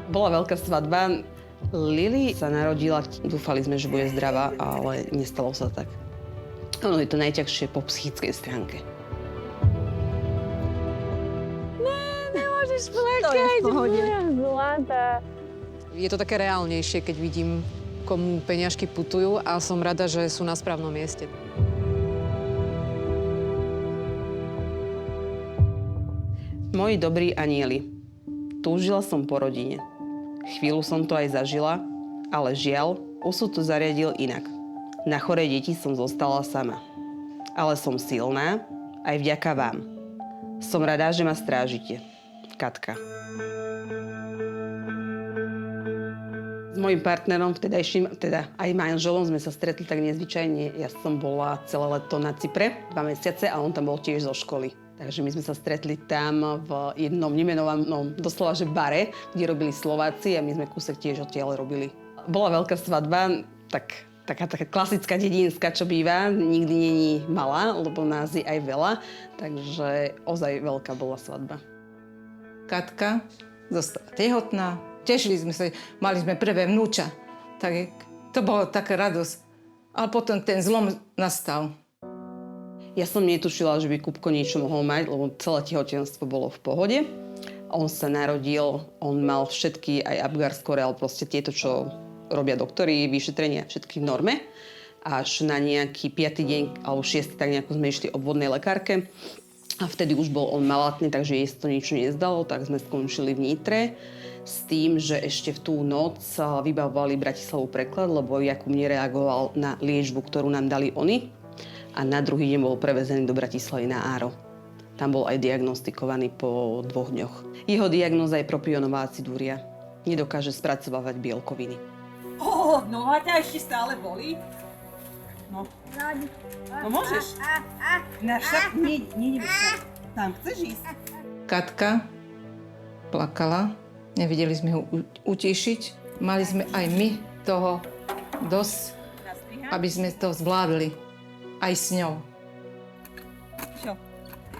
Bola veľká svadba. Lily sa narodila, dúfali sme, že bude zdravá, ale nestalo sa tak. Ono je to najťažšie po psychickej stránke. Nemôžeš plakať, moja zlatá. Je to také reálnejšie, keď vidím, komu peňažky putujú a som rada, že sú na správnom mieste. Moji dobrí anieli. Túžila som po rodine. Chvíľu som to aj zažila, ale žiaľ, osud to zariadil inak. Na choré deti som zostala sama. Ale som silná, aj vďaka vám. Som rada, že ma strážite. Katka. S mojím partnerom, vtedajším, teda aj manželom, sme sa stretli tak nezvyčajne. Ja som bola celé leto na Cypre, 2 mesiace, a on tam bol tiež zo školy. Takže my sme sa stretli tam v jednom nemenovanom, doslova, že bare, kde robili Slováci a my sme kúsek tiež odtiaľ robili. Bola veľká svadba, taká klasická dedínska, čo býva, nikdy není malá, lebo nás je aj veľa, takže ozaj veľká bola svadba. Katka zostala tehotná, tešili sme sa, mali sme prvé vnúča, tak to bolo taká radosť. Ale potom ten zlom nastal. Ja som netušila, že by Kupko niečo mohol mať, lebo celé tehotenstvo bolo v pohode. On sa narodil, on mal všetky, aj Apgar-skóre, ale proste tieto, čo robia doktori, vyšetrenia, všetky v norme. Až na nejaký 5. deň, alebo 6. tak nejako sme išli obvodnej lekárke. A vtedy už bol on malátny, takže jej to niečo nezdalo, tak sme skončili v Nitre. S tým, že ešte v tú noc vybavovali Bratislavu preklad, lebo Jakub nereagoval na liečbu, ktorú nám dali oni. A na druhý deň bol prevezený do Bratislavy na Áro. Tam bol aj diagnostikovaný po 2 dňoch. Jeho diagnóza je propionová acidúria. Nedokáže spracovávať bielkoviny. Noha ťa ešte stále bolí? No. No môžeš. Nie, tam chceš ísť? Katka plakala, nevedeli sme ho utíšiť. Mali sme aj my toho dosť, aby sme to zvládli. Aj s ňou. Čo?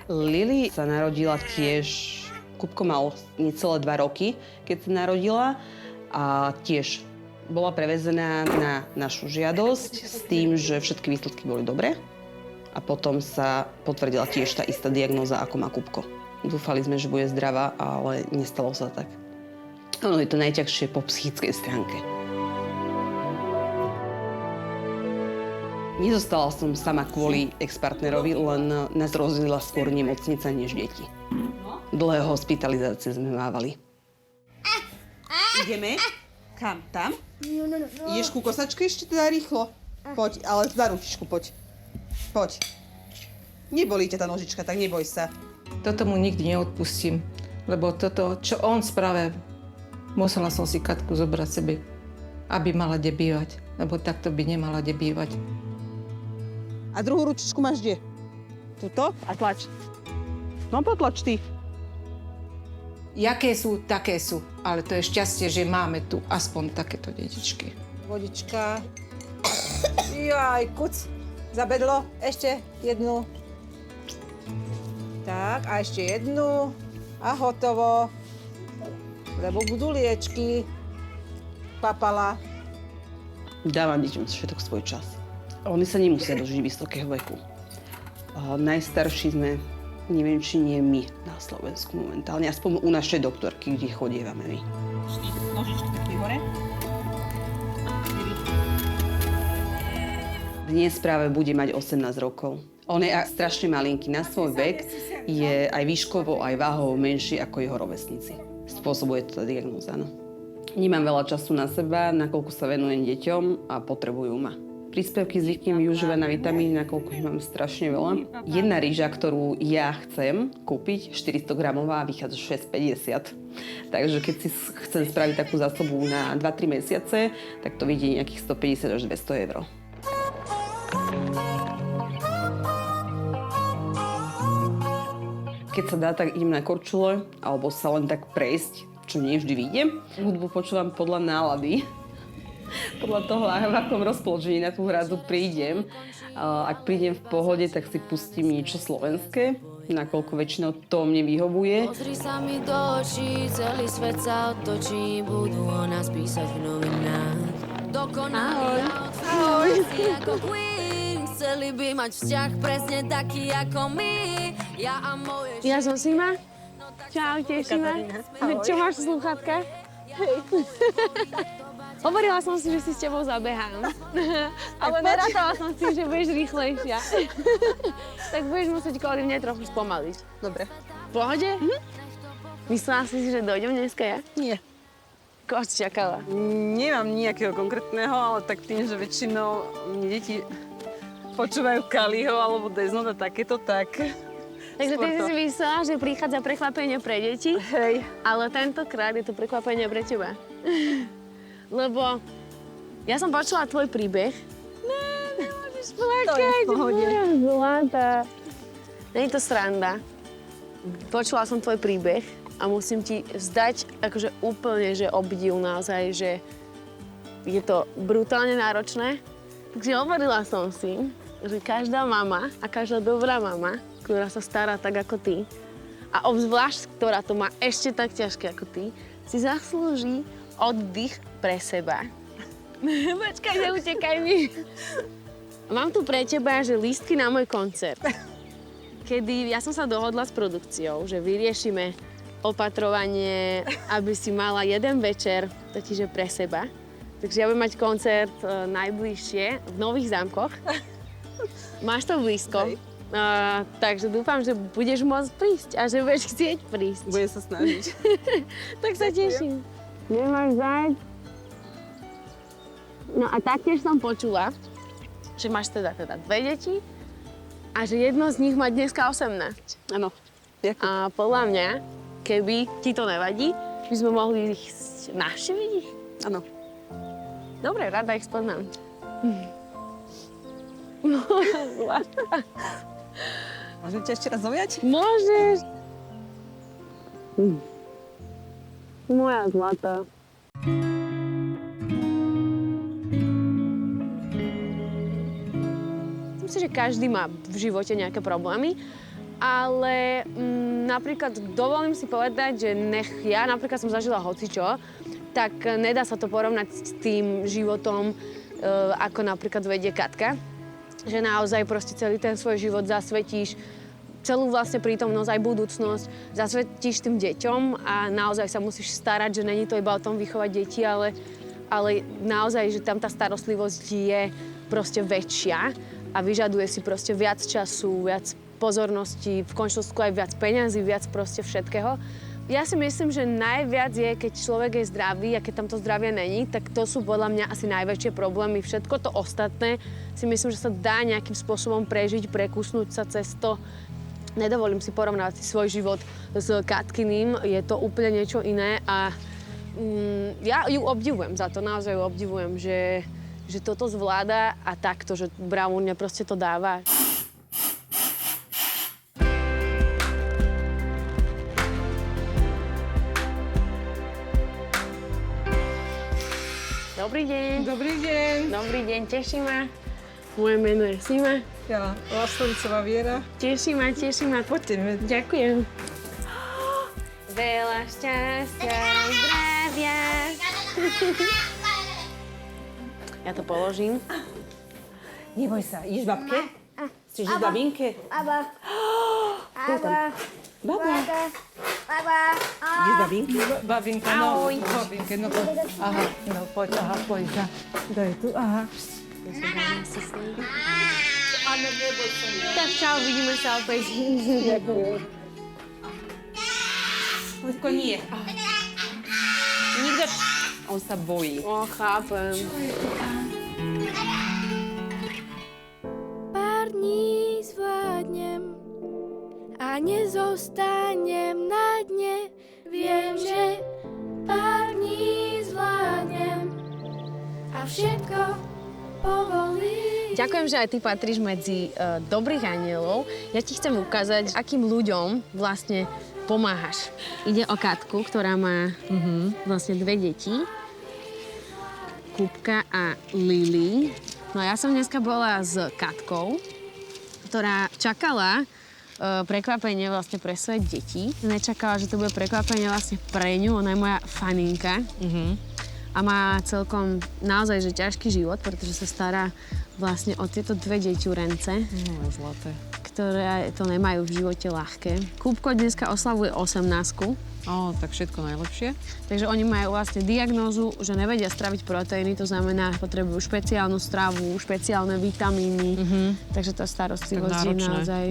Lily sa narodila tiež, Kupko mal necelé 2 roky, keď sa narodila, a tiež bola prevezená na našu žiadosť s tým, že všetky výsledky boli dobré, a potom sa potvrdila tiež tá istá diagnóza, ako má Kupko. Dúfali sme, že bude zdravá, ale nestalo sa tak. Ono je to najťažšie po psychickej stránke. Nezostala som sama kvôli ex-partnerovi, len nás rozdelila skôr nemocnica než deti. Dlhé hospitalizácie sme mávali. Ideme? Kam? Tam? Ideš ku kosačke ešte teda rýchlo? Poď, ale za ručičku, poď. Poď. Nebolí ťa tá nožička, tak neboj sa. Toto mu nikdy neodpustím, lebo toto, čo on spravil, musela som si Katku zobrať sebe, aby mala kde bývať, lebo takto by nemala kde bývať. A druhú ručičku máš kde? Tuto? A tlač. No potlač ty. Jaké sú, také sú. Ale to je šťastie, že máme tu aspoň takéto detičky. Vodička. Jaj, kuc. Zabedlo. Ešte jednu. Tak, a ešte jednu. A hotovo. Lebo budú liečky. Papala. Dávam deťom všetok svoj čas. Oni sa nemusia dožiť vysokého veku. Najstarší sme, neviem, či nie my na Slovensku momentálne, aspoň u našej doktorky, kde chodievame my. Nožičky taký hore. Dnes práve bude mať 18 rokov. On je strašne malinký. Na svoj vek je aj výškovo, aj váhovo menší ako jeho rovesníci. Spôsobuje to tá diagnóza, no. Nemám veľa času na seba, nakoľko sa venujem deťom a potrebujú ma. Príspevky zvyknem využívať na vitamíny, nakoľko ich mám strašne veľa. Jedna rýža, ktorú ja chcem kúpiť, 400 gramová, vychádza 6,50. Takže keď si chcem spraviť takú zásobu na 2-3 mesiace, tak to vidie nejakých 150 až 200 eur. Keď sa dá, tak idem na korčule, alebo sa len tak prejsť, čo nie vždy vyjdem. Hudbu počúvam podľa nálady. Podľa toho, v akom rozpoložení na tú hradu prídem. Ak prídem v pohode, tak si pustím niečo slovenské. nakoľko väčšinou to mne vyhovuje. Pozri sa mi do očí, celý svet sa otočí, budú o nás písať v novinách. Dokonalý outfit, si ako queen, chceli by mať vzťah presne taký ako my. Ja a moje Ja som Sima. Čau, tešíme. Čo máš v slúchatkách? Hovorila som si, že si s tebou zabehám. Ale nerátala som si, že budeš rýchlejšia. Tak budeš musieť kvôli mne trochu spomaliť. Dobre. V pohode? Myslela si, že dojdem dneska ja? Nie. Koho si čakala? Nemám nejakého konkrétneho, ale tak tým, že väčšinou deti počúvajú Kaliho alebo Deznod a takéto, tak... Takže ty si myslela, že prichádza prekvapenie pre deti, Hej. ale tentokrát je to prekvapenie pre teba. Lebo ja som počula tvoj príbeh. Nemôžeš plakať, moja zlatá. Nie je to sranda. Počula som tvoj príbeh a musím ti vzdať akože úplne, že obdiv naozaj, že je to brutálne náročné. Takže hovorila som si, že každá mama a každá dobrá mama, ktorá sa stará tak ako ty, a obzvlášť, ktorá to má ešte tak ťažké ako ty, si zaslúži oddych pre seba. Počkaj, neutekaj mi. Mám tu pre teba, že lístky na môj koncert. Kedy ja som sa dohodla s produkciou, že vyriešime opatrovanie, aby si mala jeden večer, totiž pre seba. Takže ja budem mať koncert najbližšie v Nových Zámkoch. Máš to blízko. Takže dúfam, že budeš môcť prísť a že budeš chcieť prísť. Budem sa snažiť. Tak sa teším. Nemáš zájsť? No a taktiež som počula, že máš teda dve deti a že jedno z nich má dneska 18. Áno. Ďakujem. A podľa mňa, keby ti to nevadí, by sme mohli ich navštíviť ich. Áno. Dobre, rada ich spoznám. Môžem ťa ešte raz zaujať? Môžeš. Moja zlatá. Myslím si, že každý má v živote nejaké problémy, ale napríklad dovolím si povedať, že nech ja napríklad som zažila hocičo, tak nedá sa to porovnať s tým životom, ako napríklad vedie Katka. Že naozaj proste celý ten svoj život zasvetíš, celú vlastne prítomnosť, aj budúcnosť, zasvetíš tým deťom a naozaj sa musíš starať, že není to iba o tom vychovať deti, ale naozaj, že tam tá starostlivosť je proste väčšia a vyžaduje si proste viac času, viac pozornosti, v končnosti aj viac peňazí, viac proste všetkého. Ja si myslím, že najviac je, keď človek je zdravý a keď tam to zdravie není, tak to sú podľa mňa asi najväčšie problémy. Všetko to ostatné si myslím, že sa dá nejakým spôsobom prežiť, prekusnúť sa cez to. Nedovolím si porovnávať si svoj život s Katkyným, je to úplne niečo iné a ja ju obdivujem za to, naozaj ju obdivujem, že toto zvláda a takto, že bravúrne proste to dáva. Dobrý deň. Dobrý deň. Dobrý deň, teší ma. Moje meno je Sima. Ja, Lastovicová Viera. Teší ma. Poďte. Ďakujem. Veľa šťastia, zdravia. Ja to položím. Neboj sa, ideš babke? Chceš ísť babinke? Baba. Baba. Baba. Baba. Ideš babinke? Babinka, no. Babinke, no poď. Aha, no poď, aha, poď. Daj tu, aha. Tak čau, vidíme sa opäť. Poďko nie. Nikto... On sa bojí. Chápem. Pár dní zvládnem a nezostanem na dne. Viem, že pár dní zvládnem a všetko povolí. Ďakujem, že aj ty patríš medzi dobrých anielov. Ja ti chcem ukázať, akým ľuďom vlastne pomáhaš. Ide o Katku, ktorá má vlastne dve deti. Kupka a Lily. No ja som dneska bola s Katkou, ktorá čakala prekvapenie vlastne pre svoje deti. Nečakala, že to bude prekvapenie vlastne pre ňu. Ona je moja faninka. A má celkom naozaj že ťažký život, pretože sa stará vlastne o tieto dve deťurence, No, zlaté. ktoré to nemajú v živote ľahké. Kúbko dneska oslavuje 18-ku. Tak všetko najlepšie. Takže oni majú vlastne diagnózu, že nevedia straviť proteíny, to znamená, že potrebujú špeciálnu stravu, špeciálne vitamíny. Takže tá starostlivosť je náročné. naozaj...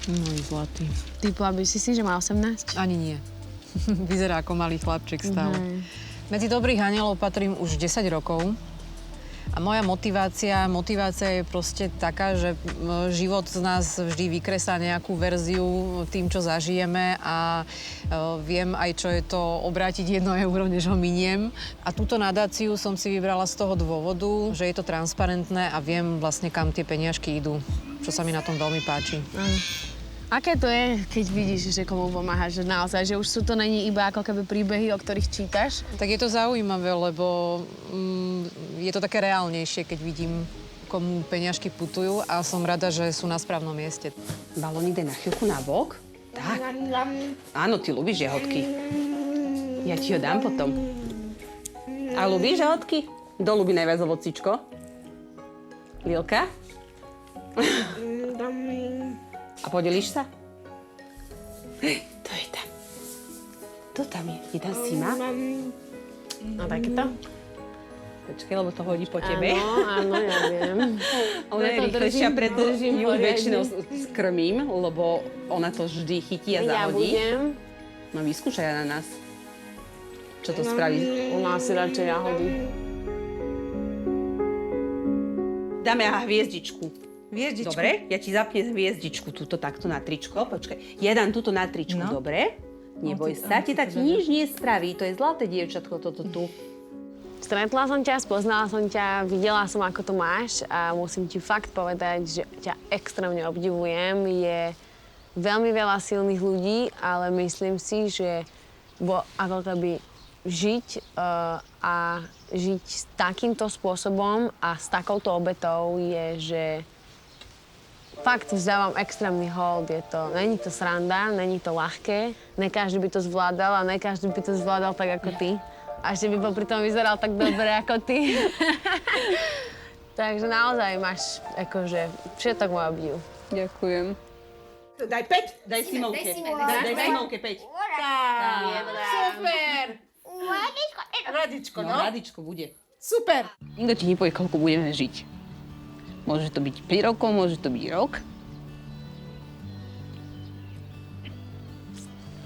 No, zlatý. Typla by si, že má 18? Ani nie. Vyzerá ako malý chlapček stále. Medzi dobrých anielov patrím už 10 rokov. A moja motivácia je proste taká, že život z nás vždy vykresá nejakú verziu tým, čo zažijeme a viem aj, čo je to obrátiť 1 euro, než ho miniem. A túto nadáciu som si vybrala z toho dôvodu, že je to transparentné a viem vlastne, kam tie peniažky idú, čo sa mi na tom veľmi páči. Aké to je, keď vidíš, že komu pomáhaš, že naozaj, že už sú to není iba ako keby príbehy, o ktorých čítaš? Tak je to zaujímavé, lebo je to také reálnejšie, keď vidím, komu peniažky putujú a som rada, že sú na správnom mieste. Balónik daj na chvíľku na bok. Tak. Áno, ty ľubíš jahodky. Ja ti ho dám potom. A ľubíš jahodky? Kto ľubí najviac ovocíčko? Lilka? A podelíš sa? To je tam. To tam je. Je tam Sima? No takéto? Počkej, lebo to hodí po tebe. Áno, ja viem. Ona je Preto rýchlejšia, preto držím ju poriadne. väčšinou skrmím, lebo ona to vždy chytí a Ja zahodí. budem. No vyskúšaj na nás. Čo to spraví? U nás si radšej jahody. Dáme hviezdičku. Hviezdičku? Dobre, ja ti zapnem hviezdičku túto takto na tričko. Počkaj, ja dám túto na tričku, dobre? Neboj sa, ti nič nespraví. To je zlaté dievčatko, toto tu. Stretla som ťa, spoznala som ťa, videla som, ako to máš a musím ti fakt povedať, že ťa extrémne obdivujem. Je veľmi veľa silných ľudí, ale myslím si, že ako keby žiť a žiť s takýmto spôsobom a s takouto obetou je, že fakt vzdávam extrémny hold. Není to sranda, není to ľahké. Ne každý by to zvládal a ne každý by to zvládal tak ako ty. A ešte by popri tom vyzeral tak dobre ako ty. Takže naozaj máš akože všetok môj obdiv. Ďakujem. Daj 5, daj Simonke. Daj Simonke 5. Super! Radičko, No, radičko bude. Super! Nikto ti nepovie, koľko budeme žiť. Môže to byť 5 rokov, môže to byť rok.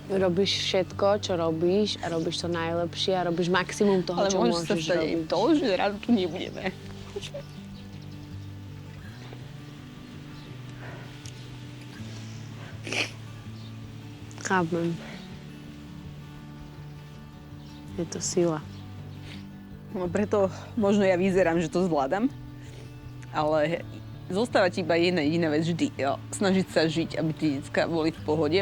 Robíš všetko, čo robíš a robíš to najlepšie a robíš maximum toho, Ale čo môže sa môžeš stať aj robiť. to, že ráno tu nebudeme. Chápem. Je to sila. No preto možno ja vyzerám, že to zvládam, ale zostáva ti iba jedna jediná vec vždy. Snažiť sa žiť, aby tie decká boli v pohode,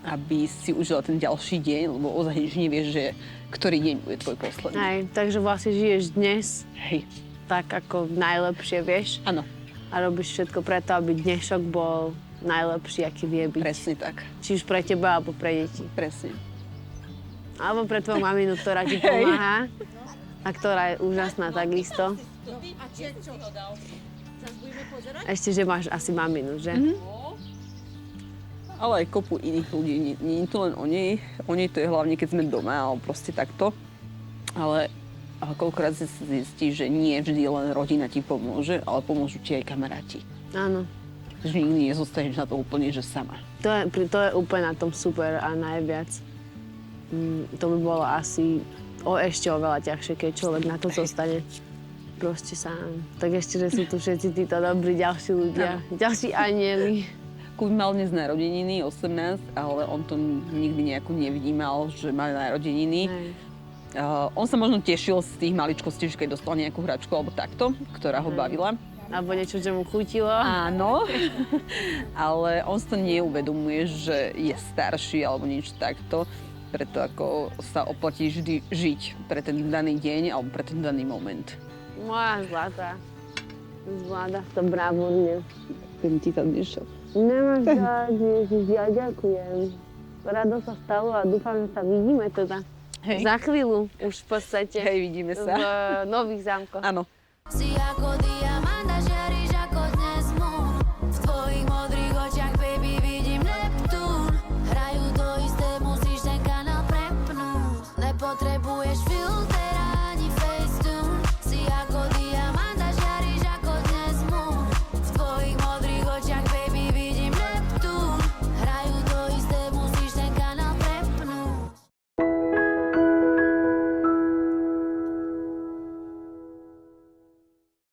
aby si užila ten ďalší deň, lebo ozaj nič nevieš, že ktorý deň bude tvoj posledný. Aj, takže vlastne žiješ dnes Hej, tak, ako najlepšie vieš áno, a robíš všetko preto, aby dnešok bol najlepší, aký vie byť. presne tak. Či už pre teba, alebo pre deti. Presne. Alebo pre tvoju maminu, ktorá ti pomáha a ktorá je úžasná takisto. Ešte, že máš asi maminu, že? Ale aj kopu iných ľudí. Nie je to len o nej. O nej to je hlavne, keď sme doma, alebo proste takto. Ale koľkokrát si zistí, že nie vždy len rodina ti pomôže, ale pomôžu ti aj kamaráti. Áno. Že nikdy nezostaneš na to úplne, že sama. To je úplne na tom super a najviac. To by bolo asi ešte oveľa ťažšie, keď človek na to zostane proste sám. Tak ešte, že sú tu všetci títo dobrí ďalší ľudia, ďalší anieli. Kuby mal dnes narodeniny, 18, ale on to nikdy nejako nevnímal, že má narodeniny. Hej. On sa možno tešil z tých maličkostí, že keď dostal nejakú hračku alebo takto, ktorá ho bavila. Alebo niečo, že mu chutilo. Áno, ale on si to neuvedomuje, že je starší alebo niečo takto. Preto ako sa oplatí vždy žiť pre ten daný deň alebo pre ten daný moment. Moja zlatá. Zvláda to bravúrne. Ten ti tam nešiel. Nemáš dať, Ježiš, ja ďakujem. Rado sa stalo a dúfam, že sa vidíme teda. Hej. Za chvíľu už v podstate. Hej, vidíme sa. V Nových Zámkoch. Áno. Si ako